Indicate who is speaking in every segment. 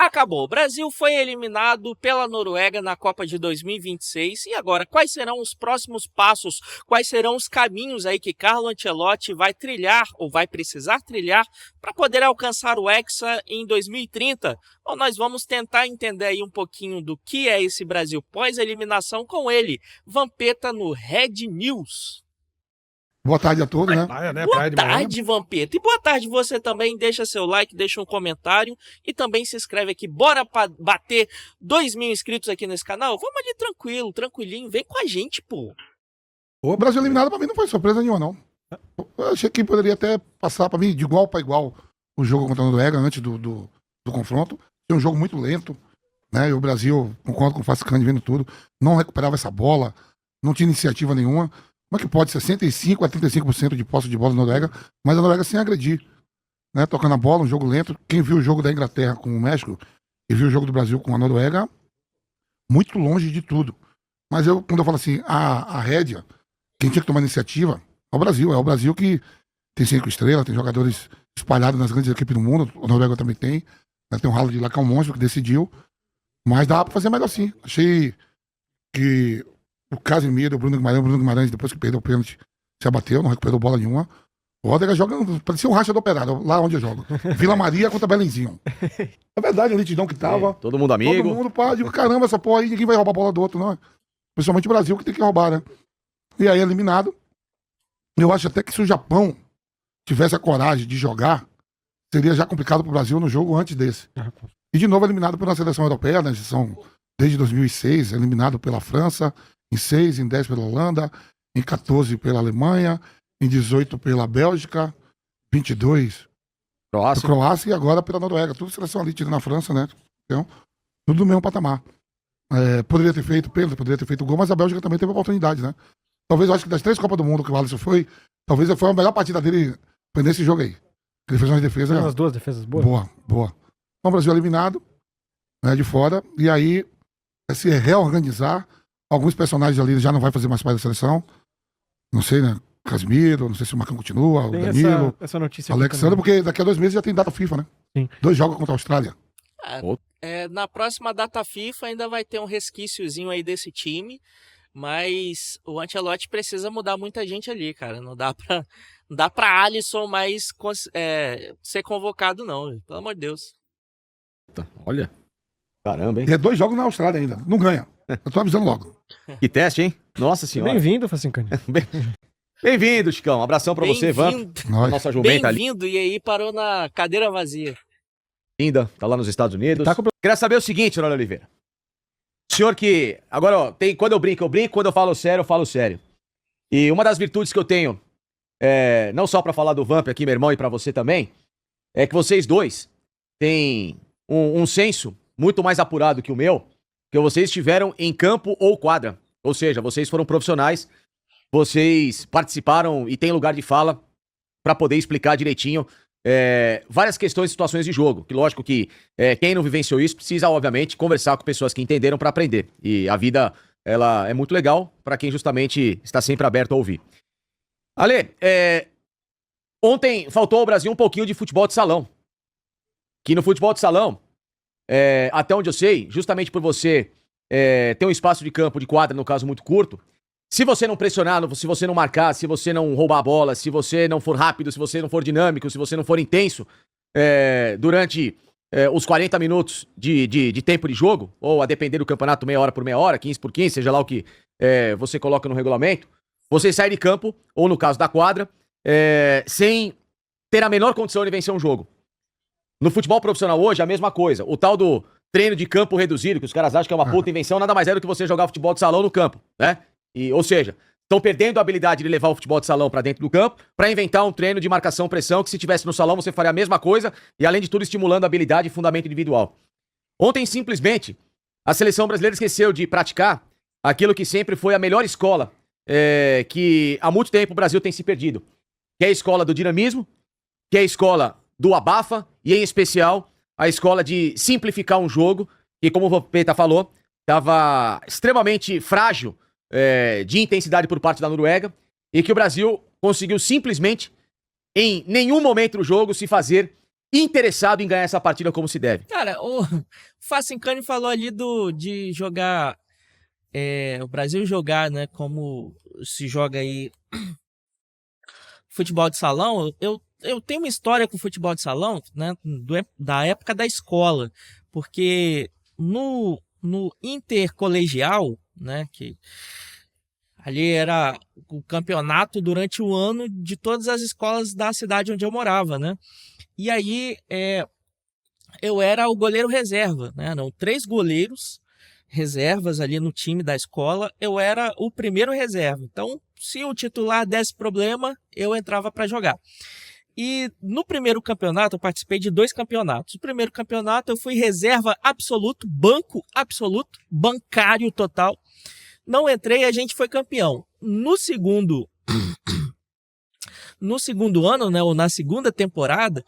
Speaker 1: Acabou. O Brasil foi eliminado pela Noruega na Copa de 2026. E agora, quais serão os próximos passos? Quais serão os caminhos aí que Carlo Ancelotti vai trilhar ou vai precisar trilhar para poder alcançar o Hexa em 2030? Bom, nós vamos tentar entender aí um pouquinho do que é esse Brasil pós-eliminação com ele, Vampeta, no Red News.
Speaker 2: Boa tarde a todos, né?
Speaker 1: Boa tarde, Vampeta. E boa tarde você também. Deixa seu like, deixa um comentário e também se inscreve aqui. Bora bater 2.000 inscritos aqui nesse canal? Vamos ali tranquilo, tranquilinho. Vem com a gente, pô.
Speaker 2: O Brasil eliminado pra mim não foi surpresa nenhuma, não. Eu achei que poderia até passar pra mim de igual para igual o jogo contra a Noruega antes do confronto. Foi um jogo muito lento, né? E o Brasil, concordo com o Fascani vendo tudo, não recuperava essa bola, não tinha iniciativa nenhuma. Como é que pode 65% a 35% de posse de bola na Noruega, mas a Noruega sem agredir, né? Tocando a bola, um jogo lento. Quem viu o jogo da Inglaterra com o México e viu o jogo do Brasil com a Noruega, muito longe de tudo. Mas quando eu falo assim, a rédea, quem tinha que tomar iniciativa é o Brasil. É o Brasil que tem 5 estrelas, tem jogadores espalhados nas grandes equipes do mundo, a Noruega também tem. Né? Tem um ralo de lá que é um monstro que decidiu, mas dá pra fazer melhor sim. Achei que o Casemiro, o Bruno Guimarães, depois que perdeu o pênalti, se abateu, não recuperou bola nenhuma. O Odega joga, parecia um racha do Operário, lá onde eu jogo. Vila Maria contra Belenzinho. É verdade, a lentidão que tava.
Speaker 3: Todo mundo amigo.
Speaker 2: Todo mundo, pá, digo, caramba, essa porra aí, ninguém vai roubar a bola do outro, não. Principalmente o Brasil que tem que roubar, né? E aí, eliminado. Eu acho até que se o Japão tivesse a coragem de jogar, seria já complicado pro Brasil no jogo antes desse. E de novo eliminado pela seleção europeia, né? São desde 2006, eliminado pela França, em 6, em 10 pela Holanda, em 14 pela Alemanha, em 18 pela Bélgica, 22 pela Croácia e agora pela Noruega. Tudo seleção ali, tirando na França, né? Então, tudo no mesmo patamar. Poderia ter feito pênalti, poderia ter feito gol, mas a Bélgica também teve oportunidade, né? Talvez, eu acho que das 3 Copas do Mundo que o Alisson foi, talvez foi a melhor partida dele foi nesse jogo aí. Ele fez umas defesas.
Speaker 4: Umas 2 defesas boas.
Speaker 2: Boa. Então o Brasil eliminado, né, de fora, e aí se reorganizar. Alguns personagens ali já não vai fazer mais parte da seleção. Não sei, né? Casemiro, não sei se o Marcão continua, o Danilo,
Speaker 4: essa notícia
Speaker 2: Alexandre, porque daqui a 2 meses já tem data FIFA, né?
Speaker 4: Sim.
Speaker 2: 2 jogos contra a Austrália.
Speaker 1: Na próxima data FIFA ainda vai ter um resquíciozinho aí desse time, mas o Ancelotti precisa mudar muita gente ali, cara. Não dá pra Alisson mais ser convocado, não. Pelo amor de Deus.
Speaker 3: Olha. Caramba, hein?
Speaker 2: E 2 jogos na Austrália ainda. Não ganha. Eu tô avisando logo.
Speaker 3: Que teste, hein? Nossa senhora.
Speaker 4: Bem-vindo, Facincani.
Speaker 3: Bem-vindo, Chicão. Um abração pra você, Vamp.
Speaker 2: Nossa
Speaker 3: jumenta ali.
Speaker 1: Bem-vindo, e aí parou na cadeira vazia.
Speaker 3: Linda, tá lá nos Estados Unidos. Queria saber o seguinte, Ronaldo Oliveira. O senhor que... Agora, ó, quando eu brinco, quando eu falo sério. E uma das virtudes que eu tenho, não só pra falar do Vamp aqui, meu irmão, e pra você também, é que vocês dois têm um senso muito mais apurado que o meu, que vocês estiveram em campo ou quadra. Ou seja, vocês foram profissionais, vocês participaram e têm lugar de fala pra poder explicar direitinho várias questões e situações de jogo. Que lógico que quem não vivenciou isso precisa, obviamente, conversar com pessoas que entenderam pra aprender. E a vida, ela é muito legal pra quem justamente está sempre aberto a ouvir. Ale, ontem faltou ao Brasil um pouquinho de futebol de salão. Que no futebol de salão, até onde eu sei, justamente por você ter um espaço de campo, de quadra, no caso, muito curto, se você não pressionar, se você não marcar, se você não roubar a bola, se você não for rápido, se você não for dinâmico, se você não for intenso, durante os 40 minutos de tempo de jogo, ou a depender do campeonato, meia hora por meia hora, 15 por 15, seja lá o que você coloca no regulamento, você sai de campo, ou no caso da quadra, sem ter a menor condição de vencer um jogo. No futebol profissional hoje, a mesma coisa. O tal do treino de campo reduzido, que os caras acham que é uma puta invenção, nada mais é do que você jogar futebol de salão no campo, né? Ou seja, estão perdendo a habilidade de levar o futebol de salão pra dentro do campo pra inventar um treino de marcação-pressão que se tivesse no salão você faria a mesma coisa e, além de tudo, estimulando a habilidade e fundamento individual. Ontem, simplesmente, a seleção brasileira esqueceu de praticar aquilo que sempre foi a melhor escola que há muito tempo o Brasil tem se perdido, que é a escola do dinamismo, que é a escola do abafa e, em especial, a escola de simplificar um jogo que, como o Vampeta falou, estava extremamente frágil de intensidade por parte da Noruega e que o Brasil conseguiu simplesmente, em nenhum momento do jogo, se fazer interessado em ganhar essa partida como se deve.
Speaker 1: Cara, o Facincani falou ali de jogar, o Brasil jogar, né, como se joga aí futebol de salão. Eu tenho uma história com futebol de salão, né, da época da escola, porque no intercolegial, né, que ali era o campeonato durante o ano de todas as escolas da cidade onde eu morava, né? E aí eu era o goleiro reserva, né? Eram 3 goleiros reservas ali no time da escola, eu era o primeiro reserva. Então, se o titular desse problema, eu entrava para jogar. E no primeiro campeonato, eu participei de 2 campeonatos. O primeiro campeonato eu fui reserva absoluto, banco absoluto, bancário total. Não entrei, a gente foi campeão. No segundo ano, né, ou na segunda temporada,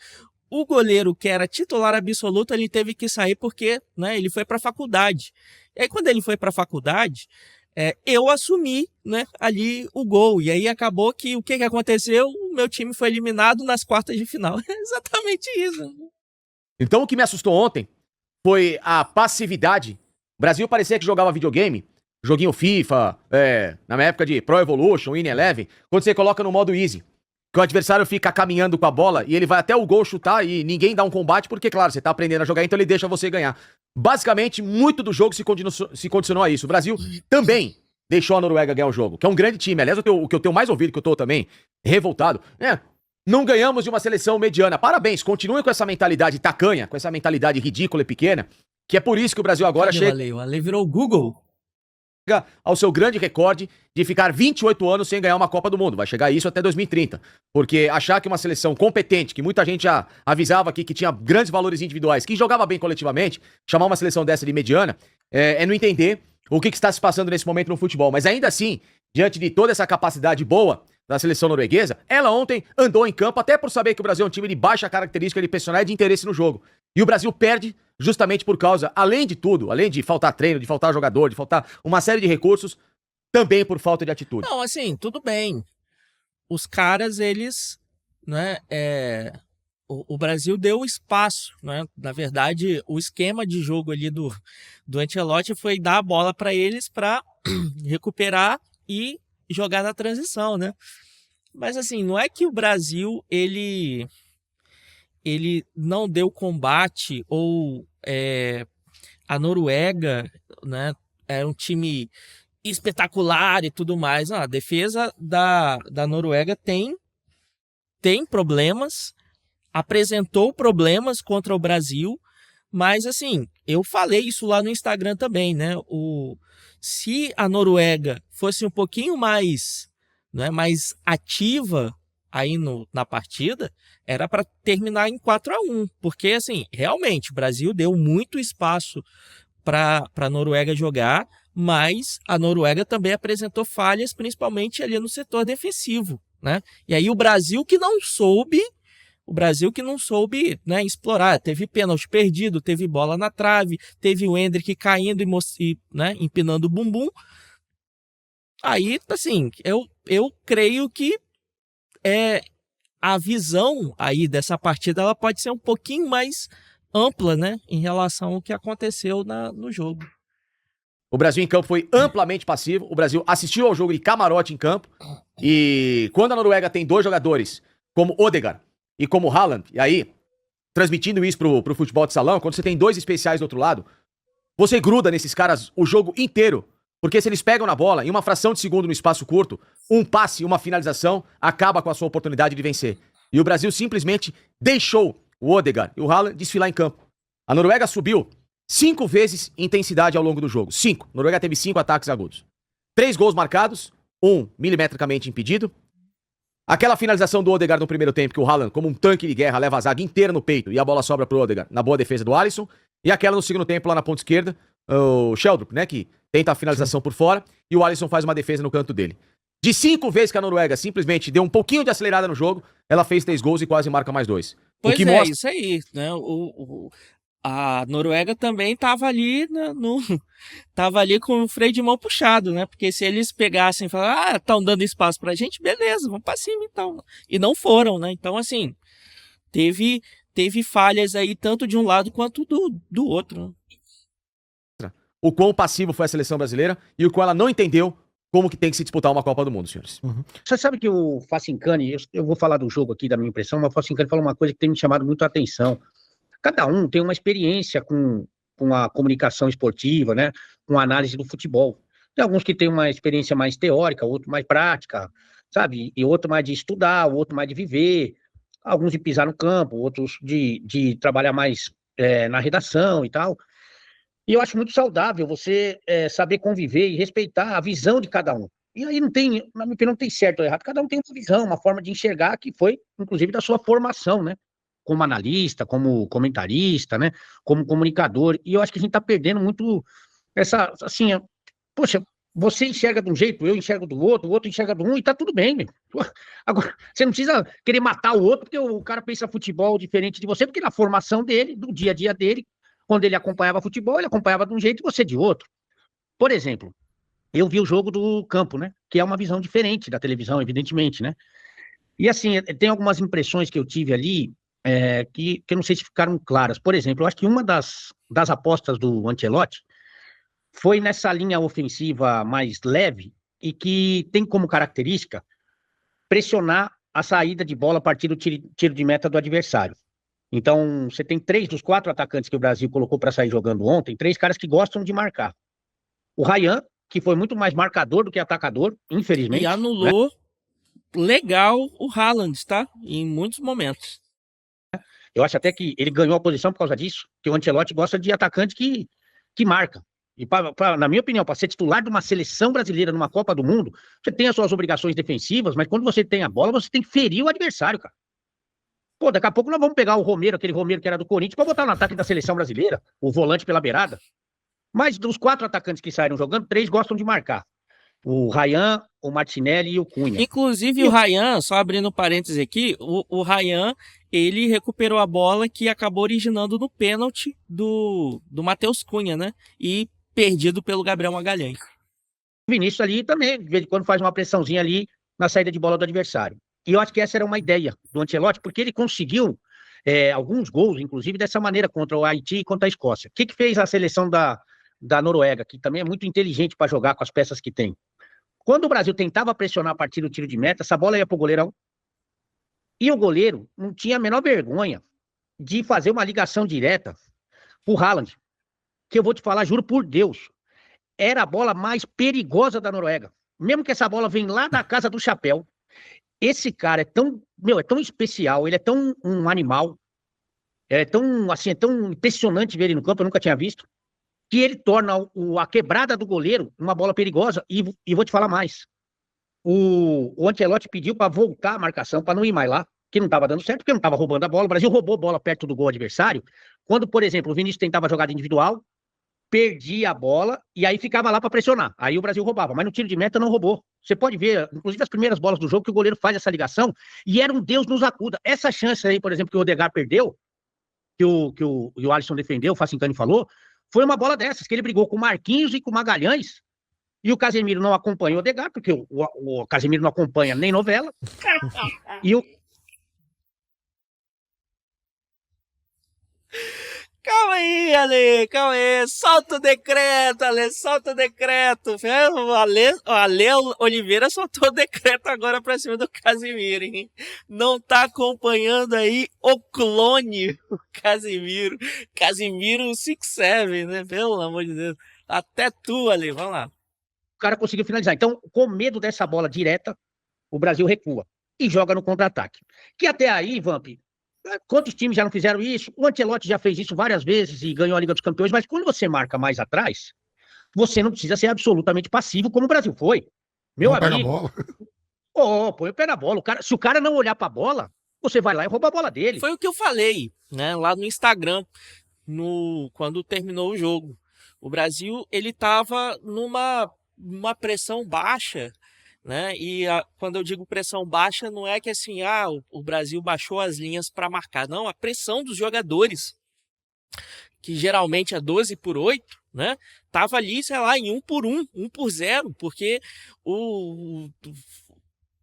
Speaker 1: o goleiro que era titular absoluto, ele teve que sair porque, né, ele foi para a faculdade. E aí, quando ele foi para a faculdade, eu assumi, né, ali o gol. E aí acabou que o que aconteceu? O meu time foi eliminado nas quartas de final. É exatamente isso.
Speaker 3: Então o que me assustou ontem foi a passividade. O Brasil parecia que jogava videogame, joguinho FIFA, na minha época de Pro Evolution, Win Eleven, quando você coloca no modo easy, que o adversário fica caminhando com a bola e ele vai até o gol chutar e ninguém dá um combate, porque, claro, você tá aprendendo a jogar, então ele deixa você ganhar. Basicamente, muito do jogo se condicionou a isso. O Brasil também deixou a Noruega ganhar o jogo, que é um grande time. Aliás, o que eu tenho mais ouvido, que eu tô também revoltado, não ganhamos de uma seleção mediana. Parabéns, continuem com essa mentalidade tacanha, com essa mentalidade ridícula e pequena, que é por isso que o Brasil agora chega...
Speaker 1: O Ale virou o Google.
Speaker 3: Ao seu grande recorde de ficar 28 anos sem ganhar uma Copa do Mundo. Vai chegar a isso até 2030. Porque achar que uma seleção competente, que muita gente já avisava aqui que tinha grandes valores individuais, que jogava bem coletivamente, chamar uma seleção dessa de mediana, é não entender o que está se passando nesse momento no futebol. Mas ainda assim, diante de toda essa capacidade boa da seleção norueguesa, ela ontem andou em campo, até por saber que o Brasil é um time de baixa característica de personalidade e de interesse no jogo. E o Brasil perde justamente por causa, além de tudo, além de faltar treino, de faltar jogador, de faltar uma série de recursos, também por falta de atitude.
Speaker 1: Não, assim, tudo bem. Os caras, eles, né, o Brasil deu espaço, né? Na verdade, o esquema de jogo ali do Ancelotti foi dar a bola para eles para recuperar e jogar na transição, né? Mas assim, não é que o Brasil ele não deu combate ou a Noruega, né, é um time espetacular e tudo mais. Não, a defesa da Noruega tem problemas, apresentou problemas contra o Brasil, mas assim, eu falei isso lá no Instagram também, né? Se a Noruega fosse um pouquinho mais, né, mais ativa aí na partida, era para terminar em 4-1, porque assim, realmente o Brasil deu muito espaço para a Noruega jogar, mas a Noruega também apresentou falhas, principalmente ali no setor defensivo, né? E aí o Brasil que não soube, né, explorar, teve pênalti perdido, teve bola na trave, teve o Endrick caindo e né, empinando o bumbum. Aí, assim, eu creio que a visão aí dessa partida ela pode ser um pouquinho mais ampla, né, em relação ao que aconteceu no jogo.
Speaker 3: O Brasil em campo foi amplamente passivo, o Brasil assistiu ao jogo de camarote em campo, e quando a Noruega tem 2 jogadores, como Odegaard e como Haaland, e aí, transmitindo isso pro futebol de salão, quando você tem 2 especiais do outro lado, você gruda nesses caras o jogo inteiro, porque se eles pegam na bola, em uma fração de segundo no espaço curto, um passe, uma finalização, acaba com a sua oportunidade de vencer. E o Brasil simplesmente deixou o Odegaard e o Haaland desfilar em campo. A Noruega subiu 5 vezes intensidade ao longo do jogo. 5. A Noruega teve 5 ataques agudos. 3 gols marcados, 1 milimetricamente impedido. Aquela finalização do Odegaard no primeiro tempo, que o Haaland, como um tanque de guerra, leva a zaga inteira no peito e a bola sobra pro Odegaard, na boa defesa do Alisson. E aquela no segundo tempo, lá na ponta esquerda, o Sheldrup, né, que tenta a finalização por fora, e o Alisson faz uma defesa no canto dele. De 5 vezes que a Noruega simplesmente deu um pouquinho de acelerada no jogo, ela fez 3 gols e quase marca mais 2.
Speaker 1: Pois mostra... isso aí, né? A Noruega também estava ali, né, tava ali com o freio de mão puxado, né? Porque se eles pegassem e falassem, estão dando espaço pra gente, beleza, vamos pra cima então. E não foram, né? Então, assim, teve teve falhas aí tanto de um lado quanto do outro. Né?
Speaker 3: O quão passivo foi a seleção brasileira e o qual ela não entendeu como que tem que se disputar uma Copa do Mundo, senhores.
Speaker 4: Você sabe que o Facincani, eu vou falar do jogo aqui, da minha impressão, mas o Facincani falou uma coisa que tem me chamado muito a atenção. Cada um tem uma experiência com a comunicação esportiva, né? Com a análise do futebol. Tem alguns que têm uma experiência mais teórica, outro mais prática, sabe? E outro mais de estudar, o outro mais de viver. Alguns de pisar no campo, outros de trabalhar mais na redação e tal. E eu acho muito saudável você saber conviver e respeitar a visão de cada um. E aí não tem, na minha opinião, não tem certo ou errado. Cada um tem uma visão, uma forma de enxergar que foi, inclusive, da sua formação, né? Como analista, como comentarista, né? Como comunicador. E eu acho que a gente está perdendo muito essa, assim, poxa, você enxerga de um jeito, eu enxergo do outro, o outro enxerga do um e tá tudo bem, meu. Agora, você não precisa querer matar o outro porque o cara pensa futebol diferente de você, porque na formação dele, do dia a dia dele, quando ele acompanhava futebol, ele acompanhava de um jeito e você de outro. Por exemplo, eu vi o jogo do campo, né? Que é uma visão diferente da televisão, evidentemente, né? E assim, tem algumas impressões que eu tive ali que eu não sei se ficaram claras. Por exemplo, eu acho que uma das apostas do Ancelotti foi nessa linha ofensiva mais leve e que tem como característica pressionar a saída de bola a partir do tiro de meta do adversário. Então, você tem 3 dos 4 atacantes que o Brasil colocou para sair jogando ontem, 3 caras que gostam de marcar. O Ryan, que foi muito mais marcador do que atacador, infelizmente.
Speaker 1: E anulou legal o Haaland, tá? Em muitos momentos.
Speaker 4: Eu acho até que ele ganhou a posição por causa disso, que o Ancelotti gosta de atacante que marca. E, na minha opinião, para ser titular de uma seleção brasileira numa Copa do Mundo, você tem as suas obrigações defensivas, mas quando você tem a bola, você tem que ferir o adversário, cara. Pô, daqui a pouco nós vamos pegar o Romero, aquele Romero que era do Corinthians, para botar no ataque da seleção brasileira, o volante pela beirada. Mas dos 4 atacantes que saíram jogando, 3 gostam de marcar. O Ryan, o Martinelli e o Cunha.
Speaker 1: Inclusive o Ryan, só abrindo parênteses aqui, o Ryan, ele recuperou a bola que acabou originando no pênalti do Matheus Cunha, né? E perdido pelo Gabriel Magalhães.
Speaker 4: O Vinícius ali também, de vez em quando faz uma pressãozinha ali na saída de bola do adversário. E eu acho que essa era uma ideia do Ancelotti, porque ele conseguiu alguns gols, inclusive, dessa maneira contra o Haiti e contra a Escócia. O que fez a seleção da Noruega, que também é muito inteligente para jogar com as peças que tem? Quando o Brasil tentava pressionar a partir do tiro de meta, essa bola ia pro goleirão. E o goleiro não tinha a menor vergonha de fazer uma ligação direta pro Haaland. Que eu vou te falar, juro por Deus, era a bola mais perigosa da Noruega. Mesmo que essa bola vem lá da casa do chapéu, esse cara é tão especial, ele é tão um animal, é tão impressionante ver ele no campo, eu nunca tinha visto, que ele torna a quebrada do goleiro uma bola perigosa. E vou te falar mais. O Ancelotti pediu para voltar a marcação, para não ir mais lá, que não estava dando certo, porque não estava roubando a bola. O Brasil roubou a bola perto do gol adversário. Quando, por exemplo, o Vinícius tentava jogada individual, perdia a bola e aí ficava lá para pressionar. Aí o Brasil roubava, mas no tiro de meta não roubou. Você pode ver, inclusive as primeiras bolas do jogo, que o goleiro faz essa ligação e era um Deus nos acuda. Essa chance aí, por exemplo, que o Odegaard perdeu, que o Alisson defendeu, o Facincani falou, foi uma bola dessas, que ele brigou com o Marquinhos e com o Magalhães, e o Casemiro não acompanha o Odegaard, porque o Casemiro não acompanha nem novela, e o...
Speaker 1: Calma aí, Ale, calma aí. Solta o decreto, Ale, solta o decreto. O Ale Oliveira soltou o decreto agora pra cima do Casemiro, hein? Não tá acompanhando aí o clone, o Casemiro. Casemiro 6'7", né? Pelo amor de Deus. Até tu, Ale, vamos lá.
Speaker 4: O cara conseguiu finalizar. Então, com medo dessa bola direta, o Brasil recua e joga no contra-ataque. Que até aí, Vamp, quantos times já não fizeram isso? O Ancelotti já fez isso várias vezes e ganhou a Liga dos Campeões, mas quando você marca mais atrás, você não precisa ser absolutamente passivo como o Brasil foi. Meu amigo. Põe o pé na bola. Se o cara não olhar pra bola, você vai lá e rouba a bola dele.
Speaker 1: Foi o que eu falei, né, lá no Instagram, quando terminou o jogo. O Brasil, ele tava numa pressão baixa, né? E quando eu digo pressão baixa, não é que assim, o Brasil baixou as linhas para marcar. Não, a pressão dos jogadores, que geralmente é 12-8, né? Tava ali, sei lá, em 1-1, 1-0, porque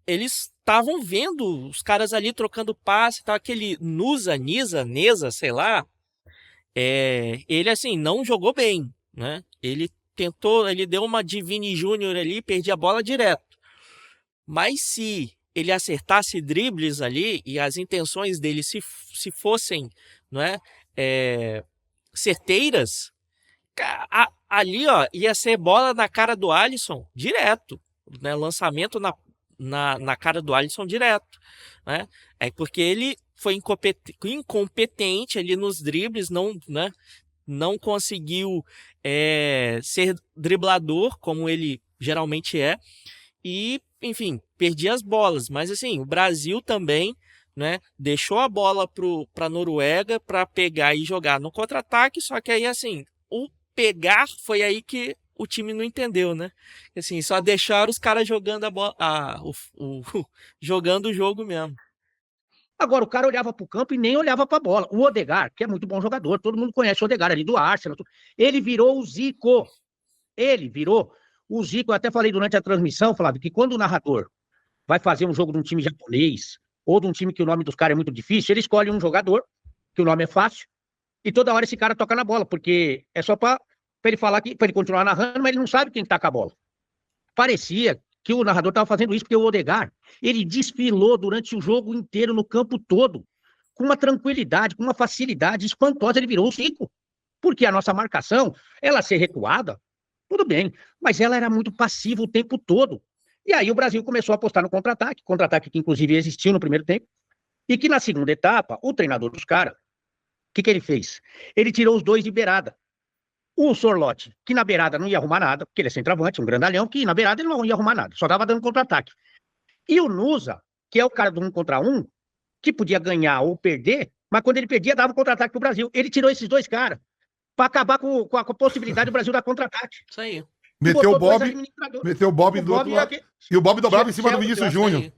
Speaker 1: eles estavam vendo os caras ali trocando passe, tá, aquele Neza, sei lá, ele assim, não jogou bem, né? Ele deu uma de Vini Júnior ali, perdia a bola direto. Mas se ele acertasse dribles ali e as intenções dele se fossem, não é, certeiras, ali, ó, ia ser bola na cara do Alisson direto, né? Lançamento na cara do Alisson direto, né? É porque ele foi incompetente ali nos dribles, não, né? Não conseguiu ser driblador como ele geralmente é e, enfim, perdia as bolas. Mas assim, o Brasil também, né, deixou a bola para a Noruega para pegar e jogar no contra-ataque, só que aí assim, o pegar foi aí que o time não entendeu, né? Assim, só deixaram os caras jogando a bola, jogando o jogo mesmo.
Speaker 4: Agora, o cara olhava pro campo e nem olhava pra bola. O Odegaard, que é muito bom jogador, todo mundo conhece o Odegaard ali do Arsenal. Ele virou o Zico. Eu até falei durante a transmissão, Flávio, que quando o narrador vai fazer um jogo de um time japonês ou de um time que o nome dos caras é muito difícil, ele escolhe um jogador, que o nome é fácil, e toda hora esse cara toca na bola, porque é só pra ele falar que, pra ele continuar narrando, mas ele não sabe quem tá com a bola. Parecia que o narrador estava fazendo isso porque o Odegaard, ele desfilou durante o jogo inteiro no campo todo, com uma tranquilidade, com uma facilidade espantosa, ele virou o Zico. Porque a nossa marcação, ela ser recuada, tudo bem, mas ela era muito passiva o tempo todo. E aí o Brasil começou a apostar no contra-ataque que inclusive existiu no primeiro tempo, e que na segunda etapa, o treinador dos caras, o que ele fez? Ele tirou os dois de beirada. O Sorlotti, que na beirada não ia arrumar nada, porque ele é centroavante, um grandalhão, que na beirada ele não ia arrumar nada, só estava dando contra-ataque. E o Nusa, que é o cara do 1 contra 1, que podia ganhar ou perder, mas quando ele perdia, dava contra-ataque pro Brasil. Ele tirou esses dois caras para acabar com a possibilidade do Brasil dar contra-ataque.
Speaker 1: Isso aí.
Speaker 2: Meteu o Bob do outro lado. E o Bob dobrava em cima do Vinícius Júnior.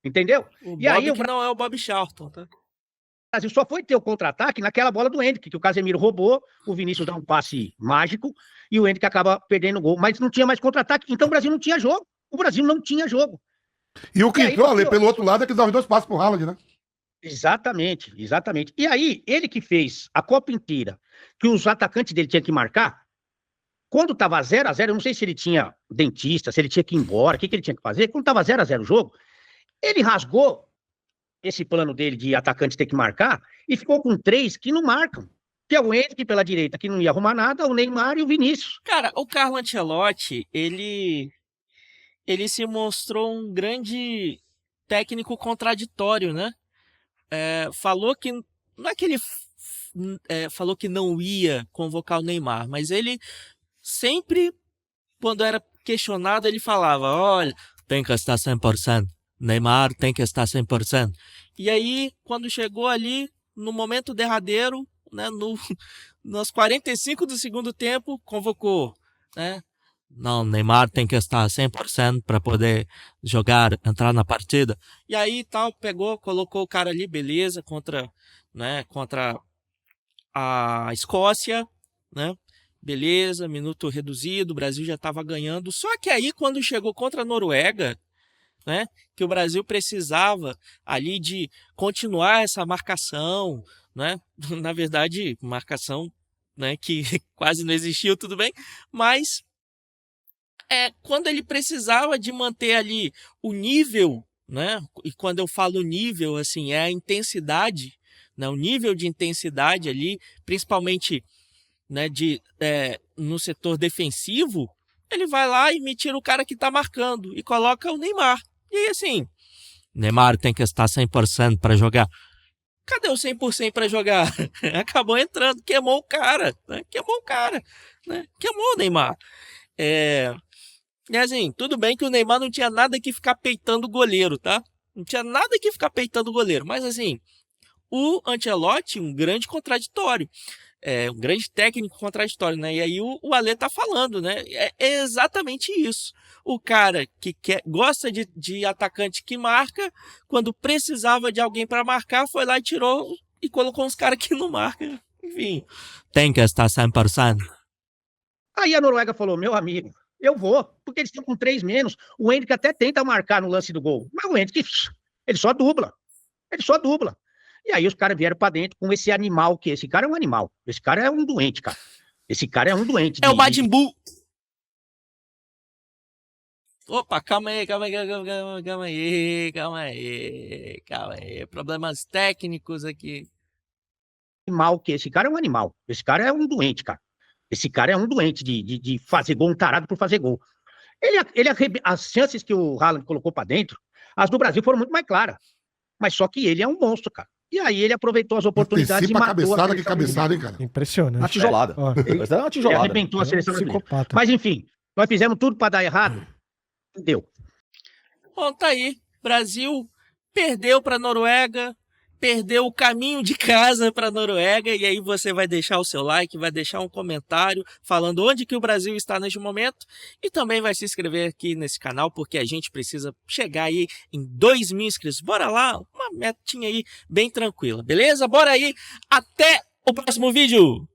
Speaker 4: Entendeu?
Speaker 1: E aí que não é o Bob Charlton, tá?
Speaker 4: O Brasil só foi ter o contra-ataque naquela bola do Endrick, que o Casemiro roubou, o Vinícius dá um passe mágico e o Endrick acaba perdendo o gol. Mas não tinha mais contra-ataque, então o Brasil não tinha jogo. O Brasil não tinha jogo.
Speaker 2: E o que entrou ali pelo outro lado é que dava 2 passos pro Haaland, né?
Speaker 4: Exatamente. E aí, ele que fez a Copa inteira, que os atacantes dele tinham que marcar, quando tava 0-0, eu não sei se ele tinha dentista, se ele tinha que ir embora, o que ele tinha que fazer. Quando tava 0-0 o jogo, ele rasgou esse plano dele de atacante ter que marcar e ficou com 3 que não marcam. Que é o Endrick pela direita, que não ia arrumar nada, o Neymar e o Vinícius.
Speaker 1: Cara, o Carlo Ancelotti, ele se mostrou um grande técnico contraditório, né? Falou que não é que ele falou que não ia convocar o Neymar, mas ele sempre, quando era questionado, ele falava, olha, tem que estar 100%, Neymar tem que estar 100%. E aí, quando chegou ali, no momento derradeiro, né, nos 45 do segundo tempo, convocou, né? Não, Neymar tem que estar 100% para poder jogar, entrar na partida. E aí tal, colocou o cara ali, beleza, contra a Escócia, né? Beleza, minuto reduzido, o Brasil já estava ganhando. Só que aí quando chegou contra a Noruega, né, que o Brasil precisava ali de continuar essa marcação, né? Na verdade, marcação, né, que quase não existiu, tudo bem, mas quando ele precisava de manter ali o nível, né? E quando eu falo nível, assim, é a intensidade, né? O nível de intensidade ali, principalmente, né, no setor defensivo, ele vai lá e me tira o cara que tá marcando e coloca o Neymar. E aí, assim, Neymar tem que estar 100% para jogar. Cadê o 100% para jogar? Acabou entrando, queimou o cara, né? Queimou o Neymar. E assim, tudo bem que o Neymar não tinha nada que ficar peitando o goleiro, tá? Não tinha nada que ficar peitando o goleiro. Mas assim, o Ancelotti, um grande contraditório. Um grande técnico contraditório, né? E aí o Alê tá falando, né? É exatamente isso. O cara que gosta de atacante que marca, quando precisava de alguém para marcar, foi lá e tirou e colocou uns caras que não marcam. Enfim, tem que estar 100%.
Speaker 4: Aí a Noruega falou, meu amigo, Eu vou, porque eles estão com 3 menos. O Hendrick até tenta marcar no lance do gol, mas o Hendrick, ele só dubla. Ele só dubla. E aí os caras vieram pra dentro com esse animal, que esse cara é um animal. Esse cara é um doente, cara. Esse cara é um doente.
Speaker 1: É o Majin Buu. Opa, calma aí. Problemas técnicos aqui.
Speaker 4: Animal, que esse cara é um animal. Esse cara é um doente, cara. Esse cara é um doente de fazer gol, um tarado por fazer gol. As chances que o Haaland colocou pra dentro, as do Brasil foram muito mais claras. Mas só que ele é um monstro, cara. E aí ele aproveitou as oportunidades e matou
Speaker 2: cabeçada, que cabeçada, hein, cara?
Speaker 5: Impressionante.
Speaker 3: Uma tijolada.
Speaker 5: Ele
Speaker 3: uma tijolada.
Speaker 4: Ele arrebentou a seleção brasileira.
Speaker 5: Psicopata.
Speaker 4: Mas enfim, nós fizemos tudo pra dar errado. Deu.
Speaker 1: Bom, tá aí. Brasil perdeu pra Noruega, perdeu o caminho de casa pra Noruega, e aí você vai deixar o seu like, vai deixar um comentário falando onde que o Brasil está neste momento, e também vai se inscrever aqui nesse canal, porque a gente precisa chegar aí em 2.000 inscritos. Bora lá, uma metinha aí bem tranquila, beleza? Bora aí, até o próximo vídeo!